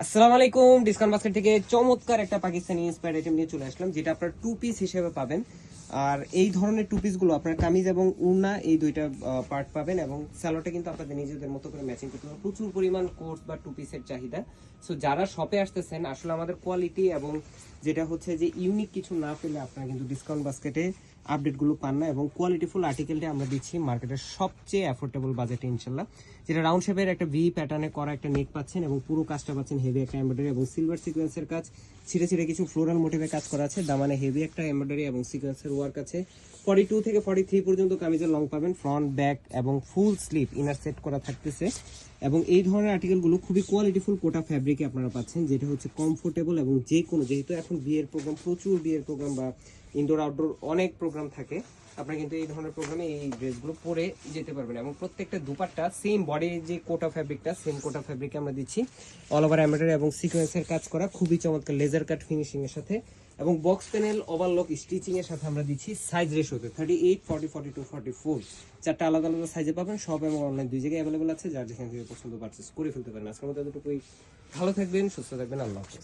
আসসালামু আলাইকুম। Discount basket থেকে চমৎকার একটা পাকিস্তানি ইন্সপায়ার্ড আইটেম নিয়ে চলে আসলাম, যেটা আপনার টু পিস হিসেবে পাবেন। আর এই ধরনের টু পিসগুলো আপনার কামিজ এবং উড়না এই দুইটা পার্ট পাবেন, এবং স্যালোটা কিন্তু আপনাদের নিজেদের মতো করে ম্যাচিং করতে হবে। প্রচুর পরিমাণ কোর্স বা টু পিসের চাহিদা। সো যারা শপে আসতেছেন, আসলে আমাদের কোয়ালিটি এবং যেটা হচ্ছে যে ইউনিক কিছু না পেলে আপনারা কিন্তু ডিসকাউন্ট বাস্কেটে আপডেটগুলো পান না, এবং কোয়ালিটিফুল আর্টিকেলটা আমরা দিচ্ছি মার্কেটের সবচেয়ে অ্যাফোর্ডেবল বাজেটে ইনশাল্লাহ। যেটা রাউন্ড শেপের একটা ভি প্যাটার্নে করা একটা নেক পাচ্ছেন, এবং পুরো কাজটা পাচ্ছেন হেভি একটা এমব্রয়ডারি এবং সিলভার সিকোয়েন্সের কাজ, ছিঁড়ে ছিঁড়ে কিছু ফ্লোরাল মোটিভে কাজ করা আছে। দামানে হেভি একটা এমব্রয়ডারি এবং সিকোয়েন্সের ওয়ার্ক আছে। 42 থেকে 43 পর্যন্ত কামিজের লং পাবেন, ফ্রন্ট ব্যাক এবং ফুল স্লিভ ইনার সেট করা থাকতেছে। এবং এই ধরনের আর্টিকেলগুলো খুবই কোয়ালিটিফুল কোটা ফ্যাব্রিকে আপনারা পাচ্ছেন, যেটা হচ্ছে কমফোর্টেবল এবং যে কোনো, যেহেতু এখন বিয়ের প্রোগ্রাম, প্রচুর বিয়ের প্রোগ্রাম বা ইনডোর আউটডোর অনেক প্রোগ্রাম থাকে, আপনারা কিন্তু এই ধরনের প্রোগ্রামে এই ড্রেসগুলো পরে যেতে পারবেন। এবং প্রত্যেকটা দুপাট্টা সেম বডি, যে কোটা ফ্যাব্রিকটা সেম কোটা ফ্যাব্রিকে আমরা দিচ্ছি, অল ওভার এমব্রয়ডারি এবং সিকোয়েন্সের কাজ করা, খুবই চমৎকার লেজার কাট ফিনিশিং এর সাথে, এবং বক্স প্যানেল ওভারলক স্টিচিং এর সাথে আমরা দিচ্ছি সাইজ রেশিওতে 38, 40, 42, 44 চারটা আলাদা আলাদা সাইজে পাবেন। সব এবং অনলাইন দুই জায়গায় অ্যাভেলেবল আছে, যার যেখান থেকে পছন্দ পারচেস করে ফেলতে পারেন। আজকের মতো এতটুকুই। ভালো থাকবেন, সুস্থ থাকবেন, আল্লাহ হাফেজ।